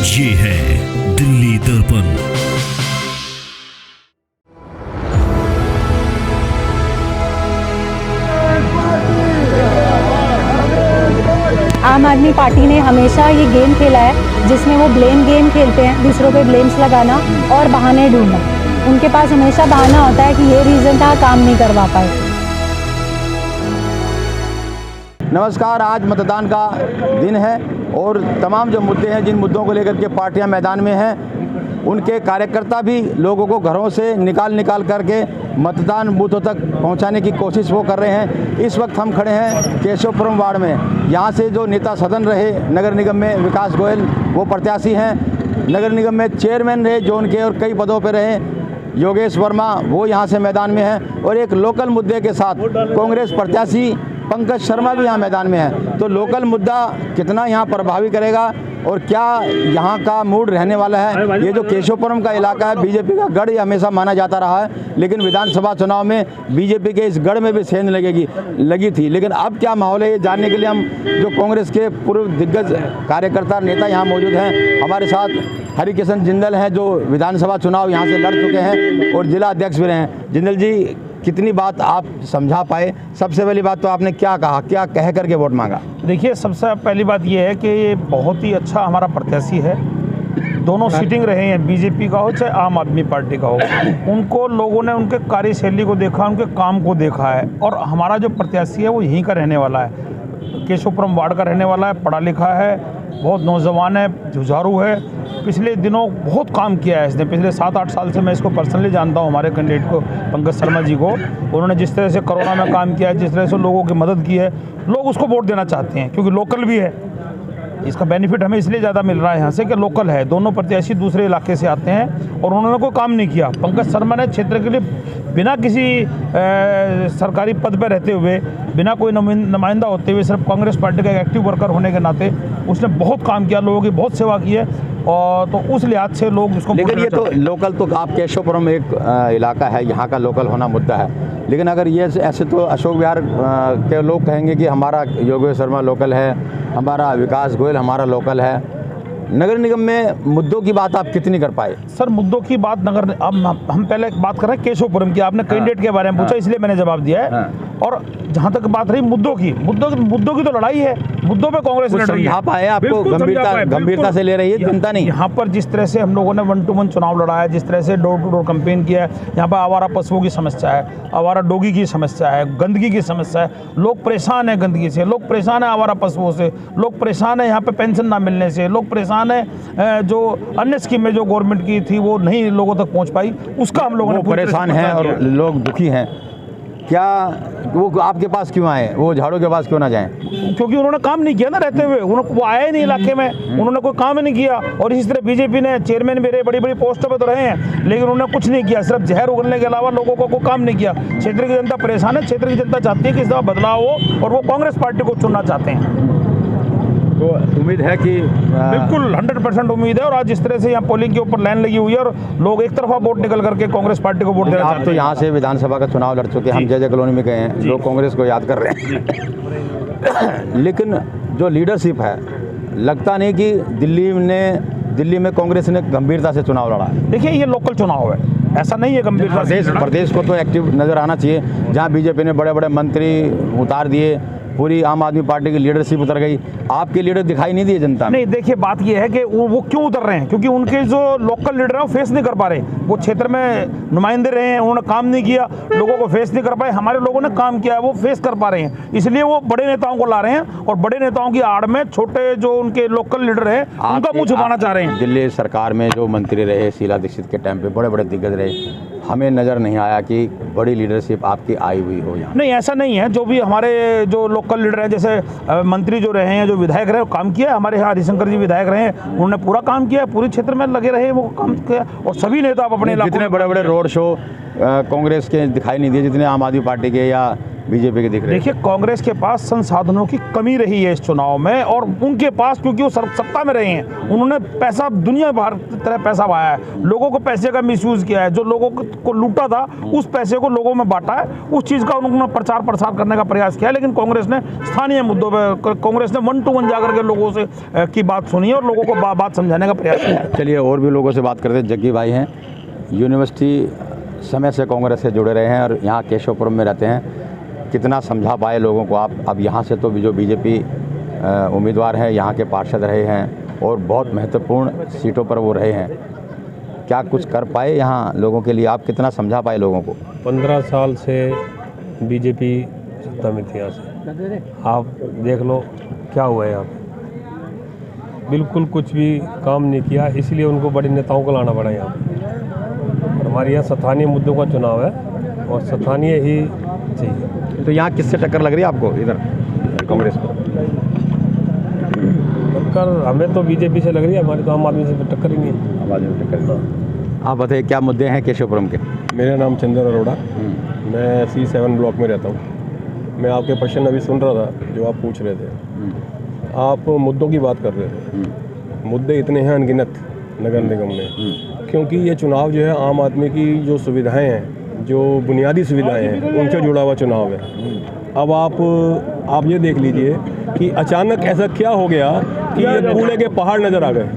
ये है दिल्ली दर्पण। आम आदमी पार्टी ने हमेशा ये गेम खेला है जिसमें वो ब्लेम गेम खेलते हैं, दूसरों पे ब्लेम्स लगाना और बहाने ढूंढना। उनके पास हमेशा बहाना होता है कि ये रीज़न था, काम नहीं करवा पाए। नमस्कार, आज मतदान का दिन है और तमाम जो मुद्दे हैं, जिन मुद्दों को लेकर के पार्टियां मैदान में हैं, उनके कार्यकर्ता भी लोगों को घरों से निकाल करके मतदान बूथों तक पहुंचाने की कोशिश वो कर रहे हैं। इस वक्त हम खड़े हैं केशवपुरम वार्ड में। यहाँ से जो नेता सदन रहे नगर निगम में, विकास गोयल वो प्रत्याशी हैं। नगर निगम में चेयरमैन रहे जो उनके और कई पदों पर रहे योगेश वर्मा, वो यहाँ से मैदान में हैं। और एक लोकल मुद्दे के साथ कांग्रेस प्रत्याशी पंकज शर्मा भी यहाँ मैदान में है। तो लोकल मुद्दा कितना यहाँ प्रभावी करेगा और क्या यहाँ का मूड रहने वाला है। ये जो केशवपुरम का इलाका है बीजेपी का गढ़ ये हमेशा माना जाता रहा है, लेकिन विधानसभा चुनाव में बीजेपी के इस गढ़ में भी सेंध लगी थी। लेकिन अब क्या माहौल है, ये जानने के लिए हम जो कांग्रेस के पूर्व दिग्गज कार्यकर्ता नेता यहाँ मौजूद हैं। हमारे साथ हरिकिशन जिंदल हैं जो विधानसभा चुनाव यहाँ से लड़ चुके हैं और जिला अध्यक्ष भी रहे हैं। जिंदल जी, कितनी बात आप समझा पाए? सबसे पहली बात तो आपने क्या कहा, क्या कह करके वोट मांगा? देखिए, सबसे पहली बात ये है कि ये बहुत ही अच्छा हमारा प्रत्याशी है। दोनों सीटिंग रहे हैं, बीजेपी का हो चाहे आम आदमी पार्टी का हो। उनको लोगों ने उनके कार्यशैली को देखा, उनके काम को देखा है। और हमारा जो प्रत्याशी है वो यहीं का रहने वाला है, केशवपुरम वार्ड का रहने वाला है, पढ़ा लिखा है, बहुत नौजवान है, जुझारू है। पिछले दिनों बहुत काम किया है इसने। पिछले 7-8 साल से मैं इसको पर्सनली जानता हूँ, हमारे कैंडिडेट को पंकज शर्मा जी को। उन्होंने जिस तरह से कोरोना में काम किया है, जिस तरह से लोगों की मदद की है, लोग उसको वोट देना चाहते हैं क्योंकि लोकल भी है। इसका बेनिफिट हमें इसलिए ज़्यादा मिल रहा है यहाँ से कि लोकल है। दोनों प्रत्याशी दूसरे इलाके से आते हैं और उन्होंने कोई काम नहीं किया। पंकज शर्मा ने क्षेत्र के लिए बिना किसी सरकारी पद पर रहते हुए, बिना कोई नुमाइंदा होते हुए, सिर्फ कांग्रेस पार्टी का एक एक्टिव वर्कर होने के नाते उसने बहुत काम किया, लोगों की बहुत सेवा की है। और तो उस लिहाज से लोग उसको, लेकिन ये तो लोकल तो आप केशवपुरम एक इलाका है, यहाँ का लोकल होना मुद्दा है। लेकिन अगर ये ऐसे तो अशोक विहार के लोग कहेंगे कि हमारा योगेश शर्मा लोकल है, हमारा विकास गोयल हमारा लोकल है। नगर निगम में मुद्दों की बात आप कितनी कर पाए? सर, मुद्दों की बात नगर, अब हम पहले बात कर रहे हैं केशवपुरम की। आपने कैंडिडेट के बारे में पूछा, इसलिए मैंने जवाब दिया है। और जहाँ तक बात रही मुद्दों की तो लड़ाई है। मुद्दों पे कांग्रेस लड़ रही है। आपको गंभीरता से ले रही है, चिंता नहीं। यहाँ पर जिस तरह से हम लोगों ने 1-to-1 चुनाव लड़ा है, जिस तरह से डोर टू डोर कैंपेन किया है, यहाँ पर आवारा पशुओं की समस्या है, आवारा डोगी की समस्या है, गंदगी की समस्या है। लोग परेशान हैं गंदगी से, लोग परेशान हैं आवारा पशुओं से, लोग परेशान हैं यहाँ पे पेंशन ना मिलने से, लोग परेशान हैं जो अन्य स्कीमें जो गवर्नमेंट की थी वो नहीं लोगों तक पहुँच पाई, उसका हम लोगों ने परेशान हैं और लोग दुखी हैं। क्या वो आपके पास क्यों आए, वो झाड़ू के पास क्यों ना जाएं? क्योंकि उन्होंने काम नहीं किया ना रहते हुए। वो आए ही नहीं इलाके में, उन्होंने कोई काम ही नहीं किया। और इसी तरह बीजेपी ने चेयरमैन भी रहे, बड़ी बड़ी पोस्टों पे तो रहे हैं, लेकिन उन्होंने कुछ नहीं किया, सिर्फ जहर उगलने के अलावा लोगों को कोई काम नहीं किया। क्षेत्र की जनता परेशान है, क्षेत्र की जनता चाहती है कि इस दफा बदलाव हो और वो कांग्रेस पार्टी को चुनना चाहते हैं। तो उम्मीद है कि बिल्कुल 100% उम्मीद है। और आज जिस तरह से यहाँ पोलिंग के ऊपर लाइन लगी हुई है और लोग एक तरफा वोट निकल करके कांग्रेस पार्टी को वोट देना चाहते हैं। आप तो यहाँ से विधानसभा का चुनाव लड़ चुके हैं, हम जय कॉलोनी में गए हैं, लोग कांग्रेस को याद कर रहे हैं। लेकिन जो लीडरशिप है, लगता नहीं कि दिल्ली में कांग्रेस ने गंभीरता से चुनाव लड़ा है। देखिए, ये लोकल चुनाव है, ऐसा नहीं है गंभीरता से। प्रदेश को तो एक्टिव नजर आना चाहिए। जहाँ बीजेपी ने बड़े बड़े मंत्री उतार दिए, पूरी आम आदमी पार्टी की लीडरशिप उतर गई, आपके लीडर दिखाई नहीं दिए जनता में। नहीं, देखिए बात ये है कि वो क्यों उतर रहे हैं, क्योंकि उनके जो लोकल लीडर हैं वो फेस नहीं कर पा रहे। वो क्षेत्र में नुमाइंदे रहे हैं, उन्होंने काम नहीं किया, लोगों को फेस नहीं कर पाए। हमारे लोगों ने काम किया है, वो फेस कर पा रहे हैं, इसलिए वो बड़े नेताओं को ला रहे हैं। और बड़े नेताओं की आड़ में छोटे जो उनके लोकल लीडर हैं उनका मुंह छुपाना चाह रहे हैं। दिल्ली सरकार में जो मंत्री रहे, शीला दीक्षित के टाइम पे बड़े बड़े दिग्गज रहे, हमें नज़र नहीं आया कि बड़ी लीडरशिप आपकी आई हुई हो यहाँ। नहीं, ऐसा नहीं है। जो भी हमारे जो लोकल लीडर हैं, जैसे मंत्री जो रहे हैं, जो विधायक रहे, काम किया है। हमारे यहाँ हरिशंकर जी विधायक रहे हैं, उन्होंने पूरा काम किया, पूरे क्षेत्र में लगे रहे, वो काम किया। और सभी नेता अपने जितने बड़े बड़े रोड शो कांग्रेस के दिखाई नहीं दिए, जितने आम आदमी पार्टी के या बीजेपी के दिख रहे हैं? देखिए, कांग्रेस के पास संसाधनों की कमी रही है इस चुनाव में, और उनके पास, क्योंकि वो सत्ता में रहे हैं, उन्होंने पैसा दुनिया भर तरह पैसा बहाया है, लोगों को पैसे का मिसयूज किया है, जो लोगों को लूटा था उस पैसे को लोगों में बांटा है, उस चीज़ का उन्होंने प्रचार प्रसार करने का प्रयास किया। लेकिन कांग्रेस ने स्थानीय मुद्दों पर, कांग्रेस ने 1 to 1 जाकर के लोगों से की बात सुनी और लोगों को बात समझाने का प्रयास किया। चलिए और भी लोगों से बात करते हैं। जग्गी भाई हैं, यूनिवर्सिटी समय से कांग्रेस से जुड़े रहे हैं और यहाँ केशवपुरम में रहते हैं। कितना समझा पाए लोगों को आप? अब यहाँ से तो जो बीजेपी उम्मीदवार हैं, यहाँ के पार्षद रहे हैं और बहुत महत्वपूर्ण सीटों पर वो रहे हैं, क्या कुछ कर पाए यहाँ लोगों के लिए? आप कितना समझा पाए लोगों को? 15 साल से बीजेपी सत्ता में थी। यहाँ से आप देख लो क्या हुआ है यहाँ पे, बिल्कुल कुछ भी काम नहीं किया, इसलिए उनको बड़े नेताओं को लाना पड़ा यहाँ पे। और हमारे यहाँ स्थानीय मुद्दों का चुनाव है और स्थानीय ही चाहिए। तो यहाँ किससे टक्कर लग रही है आपको इधर कांग्रेस को? टक्कर हमें तो बीजेपी से लग रही है, हमारे तो आम आदमी से तो टक्कर ही नहीं है। आवाज़ में टक्कर। आप बताइए क्या मुद्दे हैं केशवपुरम के? मेरा नाम चंदन अरोड़ा, मैं C7 ब्लॉक में रहता हूँ। मैं आपके प्रश्न अभी सुन रहा था जो आप पूछ रहे थे। आप मुद्दों की बात कर रहे थे। मुद्दे इतने हैं अनगिनत नगर निगम में, क्योंकि ये चुनाव जो है आम आदमी की जो सुविधाएं हैं, जो बुनियादी सुविधाएं हैं, उनसे जुड़ा हुआ चुनाव है। अब आप ये देख लीजिए कि अचानक ऐसा क्या हो गया कि ये कूड़े के पहाड़ नज़र आ गए।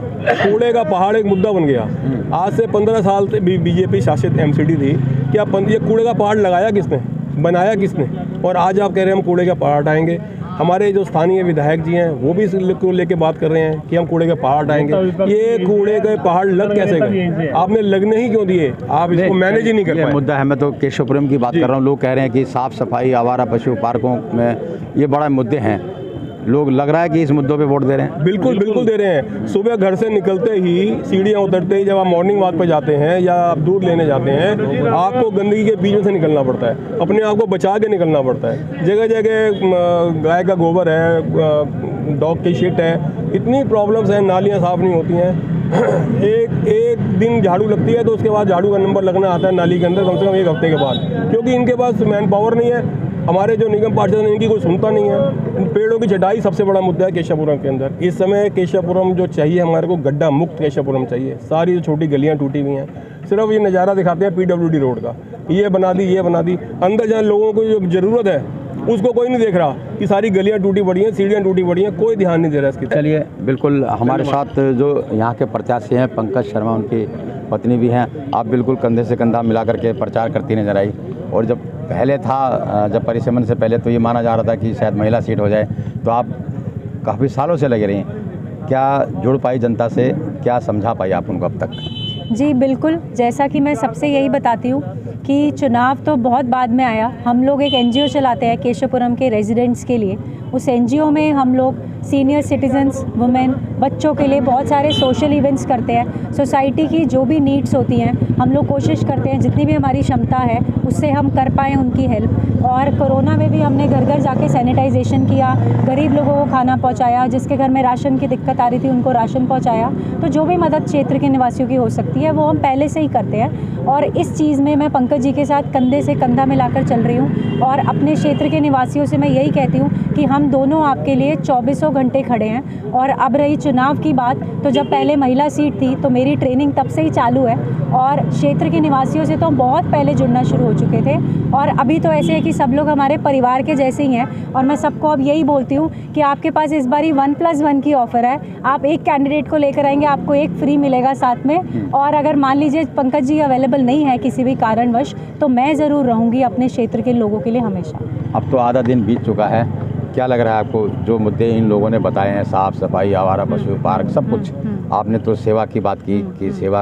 कूड़े का पहाड़ एक मुद्दा बन गया। आज से 15 साल से बीजेपी शासित MCD थी। क्या ये कूड़े का पहाड़ लगाया किसने, बनाया किसने? और आज आप कह रहे हैं हम कूड़े का पहाड़ हटाएंगे। हमारे जो स्थानीय विधायक जी हैं वो भी इसको लेके बात कर रहे हैं कि हम कूड़े के पहाड़ हटाएंगे। ये कूड़े के पहाड़ लग कैसे गए? आपने लगने ही क्यों दिए? आप इसको मैनेज ही नहीं कर पाए। मुद्दा है, मैं तो केशवपुरम की बात कर रहा हूँ। लोग कह रहे हैं कि साफ सफाई, आवारा पशु पार्कों में ये बड़ा मुद्दे हैं। लोग लग रहा है कि इस मुद्दों पे वोट दे रहे हैं। बिल्कुल बिल्कुल दे रहे हैं। सुबह घर से निकलते ही, सीढ़ियाँ उतरते ही, जब आप मॉर्निंग वॉक पे जाते हैं या आप दूध लेने जाते हैं, आपको गंदगी के बीच में से निकलना पड़ता है, अपने आप को बचा के निकलना पड़ता है। जगह जगह गाय का गोबर है, डॉग की शिट है, इतनी प्रॉब्लम्स हैं, नालियाँ साफ़ नहीं होती हैं। एक दिन झाड़ू लगती है तो उसके बाद झाड़ू का नंबर लगना आता है नाली के अंदर कम से कम 1 हफ्ते के बाद, क्योंकि इनके पास मैन पावर नहीं है। हमारे जो निगम पार्षद हैं इनकी कोई सुनता नहीं है। पेड़ों की छटाई सबसे बड़ा मुद्दा है केशवपुरम के अंदर। इस समय केशवपुरम जो चाहिए हमारे को, गड्ढा मुक्त केशवपुरम चाहिए। सारी जो छोटी गलियां टूटी हुई हैं, सिर्फ ये नज़ारा दिखाते हैं PWD रोड का, ये बना दी, ये बना दी। अंदर जहाँ लोगों को जो ज़रूरत है उसको कोई नहीं देख रहा कि सारी गलियाँ टूटी पड़ी हैं, सीढ़ियाँ टूटी पड़ी हैं, कोई ध्यान नहीं दे रहा इसकी। चलिए, बिल्कुल हमारे साथ जो यहाँ के प्रत्याशी हैं पंकज शर्मा, उनकी पत्नी भी हैं। आप बिल्कुल कंधे से कंधा मिला करके प्रचार करती नजर आई। और जब पहले था, जब परिसमन से पहले तो ये माना जा रहा था कि शायद महिला सीट हो जाए, तो आप काफ़ी सालों से लगे रही। क्या जुड़ पाई जनता से, क्या समझा पाई आप उनको अब तक? जी बिल्कुल, जैसा कि मैं सबसे यही बताती हूँ कि चुनाव तो बहुत बाद में आया। हम लोग एक NGO चलाते हैं केशवपुरम के रेजिडेंट्स के लिए। उस NGO में हम लोग सीनियर सिटीजन्स, वुमेन, बच्चों के लिए बहुत सारे सोशल इवेंट्स करते हैं। सोसाइटी की जो भी नीड्स होती हैं हम लोग कोशिश करते हैं जितनी भी हमारी क्षमता है उससे हम कर पाएँ उनकी हेल्प। और कोरोना में भी हमने घर घर जाके सैनिटाइजेशन किया, गरीब लोगों को खाना पहुंचाया, जिसके घर में राशन की दिक्कत आ रही थी उनको राशन पहुंचाया। तो जो भी मदद क्षेत्र के निवासियों की हो सकती है वो हम पहले से ही करते हैं। और इस चीज़ में मैं पंकज जी के साथ कंधे से कंधा मिलाकर चल रही हूँ। और अपने क्षेत्र के निवासियों से मैं यही कहती हूँ कि हम दोनों आपके लिए 24 घंटे खड़े हैं। और अब रही चुनाव की बात, तो जब पहले महिला सीट थी तो मेरी ट्रेनिंग तब से ही चालू है और क्षेत्र के निवासियों से तो बहुत पहले जुड़ना शुरू हो चुके थे। और अभी तो ऐसे है कि सब लोग हमारे परिवार के जैसे ही हैं। और मैं सबको अब यही बोलती हूँ कि आपके पास इस बारी 1+1 की ऑफ़र है। आप एक कैंडिडेट को लेकर आएंगे, आपको एक फ्री मिलेगा साथ में। और अगर मान लीजिए पंकज जी अवेलेबल नहीं है किसी भी कारणवश, तो मैं ज़रूर रहूँगी अपने क्षेत्र के लोगों के लिए हमेशा। अब तो आधा दिन बीत चुका है, क्या लग रहा है आपको? जो मुद्दे इन लोगों ने बताए हैं, साफ़ सफाई, आवारा पशु पार्क, सब कुछ, आपने तो सेवा की बात की कि सेवा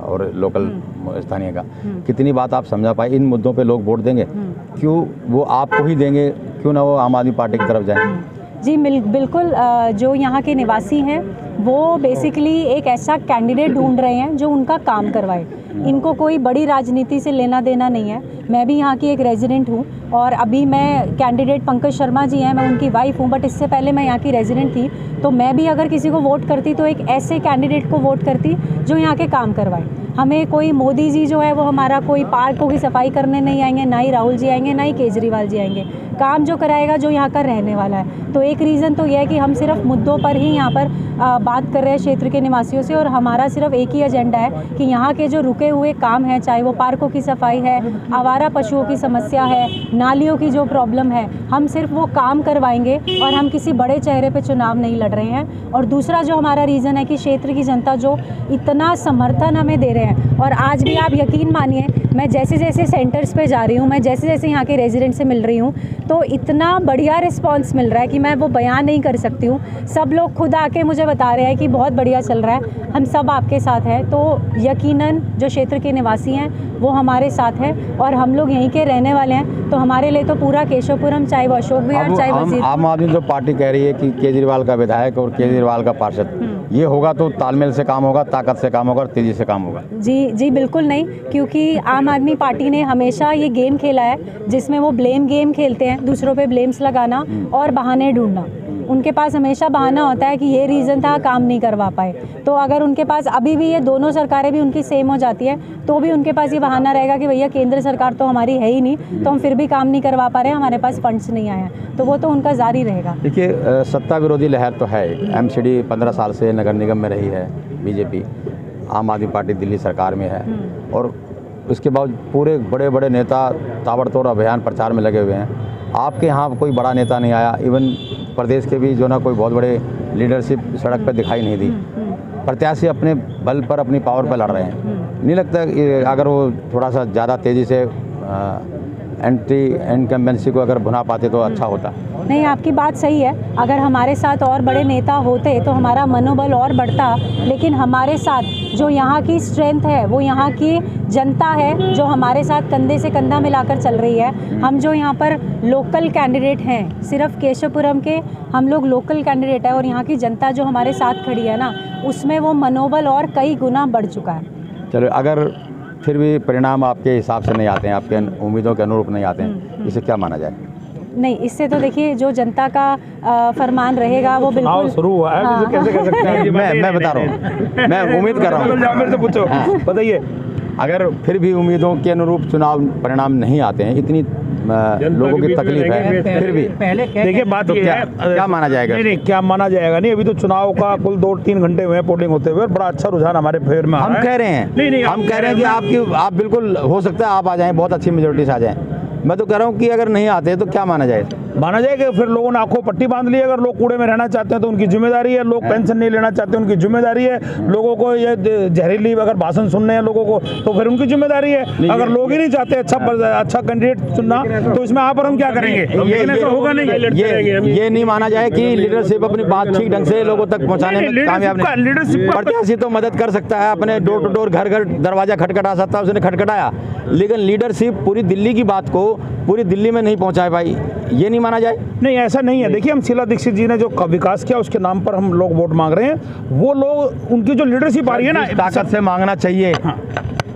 और लोकल स्थानीय का, कितनी बात आप समझा पाए? इन मुद्दों पे लोग वोट देंगे? क्यों वो आपको ही देंगे, क्यों ना वो आम आदमी पार्टी की तरफ जाएं? जी बिल्कुल, जो यहाँ के निवासी हैं वो बेसिकली एक ऐसा कैंडिडेट ढूंढ रहे हैं जो उनका काम करवाए। इनको कोई बड़ी राजनीति से लेना देना नहीं है। मैं भी यहाँ की एक रेजिडेंट हूँ और अभी मैं कैंडिडेट पंकज शर्मा जी हैं, मैं उनकी वाइफ हूँ, बट इससे पहले मैं यहाँ की रेजिडेंट थी। तो मैं भी अगर किसी को वोट करती तो एक ऐसे कैंडिडेट को वोट करती जो यहाँ के काम करवाए। हमें कोई मोदी जी जो है वो हमारा कोई पार्कों की सफाई करने नहीं आएंगे, ना ही राहुल जी आएंगे, ना ही केजरीवाल जी आएंगे। काम जो कराएगा जो यहाँ का रहने वाला है। तो एक रीज़न तो यह है कि हम सिर्फ मुद्दों पर ही यहाँ पर बात कर रहे हैं क्षेत्र के निवासियों से, और हमारा सिर्फ एक ही एजेंडा है कि यहाँ के जो रुके हुए काम हैं, चाहे वो पार्कों की सफाई है, आवारा पशुओं की समस्या है, नालियों की जो प्रॉब्लम है, हम सिर्फ वो काम करवाएंगे और हम किसी बड़े चेहरे पे चुनाव नहीं लड़ रहे हैं। और दूसरा जो हमारा रीज़न है कि क्षेत्र की जनता जो इतना समर्थन हमें दे रहे हैं, और आज भी आप यकीन मानिए मैं जैसे जैसे सेंटर्स पे जा रही हूँ, मैं जैसे जैसे यहाँ के रेजिडेंट से मिल रही हूँ, तो इतना बढ़िया रिस्पांस मिल रहा है कि मैं वो बयान नहीं कर सकती हूँ। सब लोग खुद आके मुझे बता रहे हैं कि बहुत बढ़िया चल रहा है, हम सब आपके साथ हैं। तो यकीनन जो क्षेत्र के निवासी हैं वो हमारे साथ हैं, और हम लोग यहीं के रहने वाले हैं। तो हमारे लिए तो पूरा केशवपुरम, चाहे वो अशोक विहार, चाहे वजीर। आम आदमी जो पार्टी कह रही है कि केजरीवाल का विधायक और केजरीवाल का पार्षद, ये होगा तो तालमेल से काम होगा, ताकत से काम होगा और तेजी से काम होगा। जी बिल्कुल नहीं, क्योंकि आम आदमी पार्टी ने हमेशा ये गेम खेला है जिसमें वो ब्लेम गेम खेलते हैं, दूसरों पे ब्लेम्स लगाना और बहाने ढूंढना। उनके पास हमेशा बहाना होता है कि ये रीज़न था, काम नहीं करवा पाए। तो अगर उनके पास अभी भी ये दोनों सरकारें भी उनकी सेम हो जाती है तो भी उनके पास ये बहाना रहेगा कि भैया केंद्र सरकार तो हमारी है ही नहीं, तो हम फिर भी काम नहीं करवा पा रहे हैं, हमारे पास फंड्स नहीं आए हैं। तो वो तो उनका जारी रहेगा। देखिए, सत्ता विरोधी लहर तो है। एमसीडी 15 साल से नगर निगम में रही है बीजेपी, आम आदमी पार्टी दिल्ली सरकार में है, और उसके बाद पूरे बड़े बड़े नेता ताबड़तोड़ अभियान प्रचार में लगे हुए हैं। आपके यहाँ कोई बड़ा नेता नहीं आया, इवन प्रदेश के भी जो ना कोई बहुत बड़े लीडरशिप सड़क पर दिखाई नहीं दी। प्रत्याशी अपने बल पर, अपनी पावर पर लड़ रहे हैं। नहीं लगता कि अगर वो थोड़ा सा ज़्यादा तेज़ी से एंटी इनकम्बेंसी को अगर भुना पाते तो अच्छा होता? नहीं, आपकी बात सही है। अगर हमारे साथ और बड़े नेता होते तो हमारा मनोबल और बढ़ता, लेकिन हमारे साथ जो यहाँ की स्ट्रेंथ है वो यहाँ की जनता है जो हमारे साथ कंधे से कंधा मिलाकर चल रही है। हम जो यहाँ पर लोकल कैंडिडेट हैं, सिर्फ केशवपुरम के हम लोग लोकल कैंडिडेट है, और यहाँ की जनता जो हमारे साथ खड़ी है ना, उसमें वो मनोबल और कई गुना बढ़ चुका है। चलो, अगर फिर भी परिणाम आपके हिसाब से नहीं आते हैं, आपके उम्मीदों के अनुरूप नहीं आते हैं, इसे क्या माना जाए? नहीं, इससे तो देखिए जो जनता का फरमान रहेगा वो बिल्कुल शुरू हुआ है। हाँ। कैसे कह सकते हैं? मैं बता रहा हूँ, मैं उम्मीद कर रहा हूँ। मेरे से पूछो, बताइए। अगर फिर भी उम्मीदों के अनुरूप चुनाव परिणाम नहीं आते हैं, इतनी लोगों की तकलीफ है, फिर भी देखिए बात तो ये है, क्या माना जाएगा? नहीं, क्या माना जाएगा नहीं। अभी तो चुनाव का कुल 2-3 घंटे हुए हैं पोलिंग होते हुए, और बड़ा अच्छा रुझान हमारे फेवर में हम कह रहे हैं, हम कह रहे हैं कि आप बिल्कुल हो सकता है आप आ जाएं, बहुत अच्छी मेजोरिटी से आ जाएं। मैं तो कह रहा हूँ कि अगर नहीं आते तो क्या माना जाए? माना जाए कि फिर लोगों ने आंखों पट्टी बांध ली। अगर लोग कूड़े में रहना चाहते हैं तो उनकी जिम्मेदारी है, लोग पेंशन नहीं लेना चाहते उनकी जिम्मेदारी है, लोगों को ये जहरीली अगर भाषण सुनने हैं लोगों को तो फिर उनकी जिम्मेदारी है। अगर लोग ही नहीं चाहते अच्छा कैंडिडेट चुनना तो इसमें आप और हम क्या करेंगे? ये होगा नहीं। ये नहीं माना जाए कि लीडरशिप अपनी बात ठीक ढंग से लोगों तक पहुँचाने में कामयाब नहीं। लीडरशिप प्रत्याशी तो मदद कर सकता है, अपने डोर टू डोर, घर घर दरवाजा खटखटा सकता है, उसने खटखटाया, लेकिन लीडरशिप पूरी दिल्ली की बात को पूरी दिल्ली में नहीं पहुंचा पाई, ये नहीं माना जाए? नहीं, ऐसा नहीं है। देखिए, हम शीला दीक्षित जी ने जो विकास किया उसके नाम पर हम लोग वोट मांग रहे हैं। वो लोग, उनकी जो लीडरशिप आ रही है ना, ताकत से मांगना चाहिए। हाँ।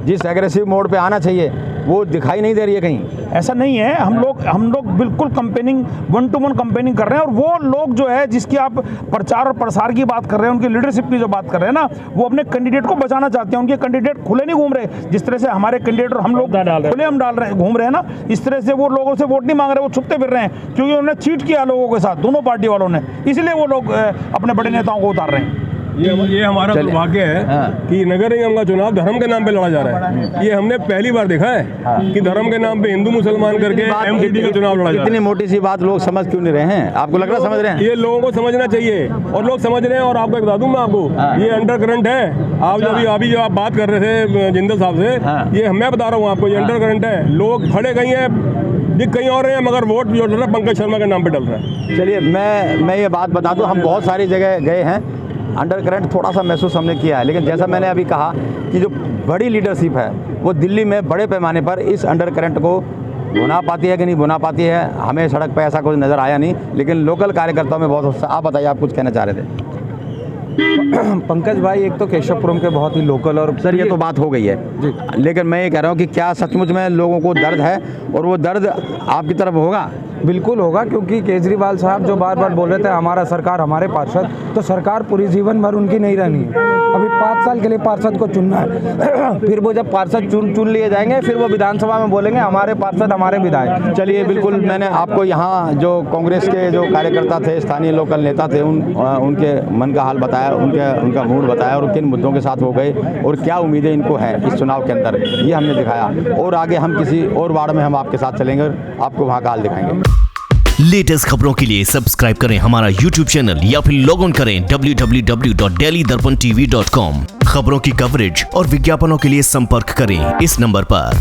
जिस एग्रेसिव मोड पे आना चाहिए वो दिखाई नहीं दे रही है कहीं। ऐसा नहीं है। हम लोग बिल्कुल कंपेनिंग, 1-to-1 कंपेनिंग कर रहे हैं। और वो लोग जो है जिसकी आप प्रचार और प्रसार की बात कर रहे हैं, उनकी लीडरशिप की जो बात कर रहे हैं ना, वो अपने कैंडिडेट को बचाना चाहते हैं। उनके कैंडिडेट खुले नहीं घूम रहे, जिस तरह से हमारे कैंडिडेट और हम लोग खुले हम डाल रहे हैं, घूम रहे हैं ना, इस तरह से वो लोगों से वोट नहीं मांग रहे, वो छुपते फिर रहे हैं, क्योंकि उन्होंने चीट किया लोगों के साथ, दोनों पार्टी वालों ने, इसलिए वो लोग अपने बड़े नेताओं को उतार रहे हैं। ये हमारा दुर्भाग्य है कि नगर निगम का चुनाव धर्म के नाम पे लड़ा जा रहा है। ये हमने पहली बार देखा है कि धर्म के नाम पे हिंदू मुसलमान करके एमसीडी का चुनाव लड़ा जा रहा है। इतनी मोटी सी बात लोग समझ क्यों नहीं रहे हैं? आपको लग रहा समझ रहे हैं? ये लोगों को समझना चाहिए और लोग समझ रहे हैं। और आपको बता दूं मैं आपको, ये अंडर करंट है। आप अभी जो आप बात कर रहे थे जिंदल साहब से, ये मैं बता रहा हूँ आपको, ये अंडर करंट है। लोग खड़े कहीं हैं, दिख कहीं और हैं, मगर वोट जो डल रहा है पंकज शर्मा के नाम पे डल रहा है। चलिए, मैं ये बात बता दूं, हम बहुत सारी जगह गए हैं, अंडर करंट थोड़ा सा महसूस हमने किया है, लेकिन जैसा मैंने अभी कहा कि जो बड़ी लीडरशिप है वो दिल्ली में बड़े पैमाने पर इस अंडर करंट को भुना पाती है कि नहीं भुना पाती है, हमें सड़क पर ऐसा कुछ नज़र आया नहीं, लेकिन लोकल कार्यकर्ताओं में बहुत। आप बताइए, आप कुछ कहना चाह रहे थे? पंकज भाई, एक तो केशवपुरम के बहुत ही लोकल, और सर ये तो बात हो गई है जी, लेकिन मैं ये कह रहा हूँ कि क्या सचमुच में लोगों को दर्द है और वो दर्द आपकी तरफ होगा? बिल्कुल होगा, क्योंकि केजरीवाल साहब जो बार बार बोल रहे थे हमारा सरकार हमारे पार्षद, तो सरकार पूरी जीवन भर उनकी नहीं रहनी है। अभी 5 साल के लिए पार्षद को चुनना है फिर वो जब पार्षद चुन लिए जाएंगे फिर वो विधानसभा में बोलेंगे हमारे पार्षद हमारे विधायक। चलिए, बिल्कुल मैंने आपको यहाँ जो कांग्रेस के जो कार्यकर्ता थे, स्थानीय लोकल नेता थे, उनके मन का हाल बताया, उनका मूड बताया और किन मुद्दों के साथ वो गए और क्या उम्मीदें इनको हैं इस चुनाव के अंदर, ये हमने दिखाया। और आगे हम किसी और वार्ड में हम आपके साथ चलेंगे और आपको वहाँ का हाल दिखाएंगे। लेटेस्ट खबरों के लिए सब्सक्राइब करें हमारा यूट्यूब चैनल या फिर लॉग ऑन करें www.delhidarpantv.com। खबरों की कवरेज और विज्ञापनों के लिए संपर्क करें इस नंबर पर।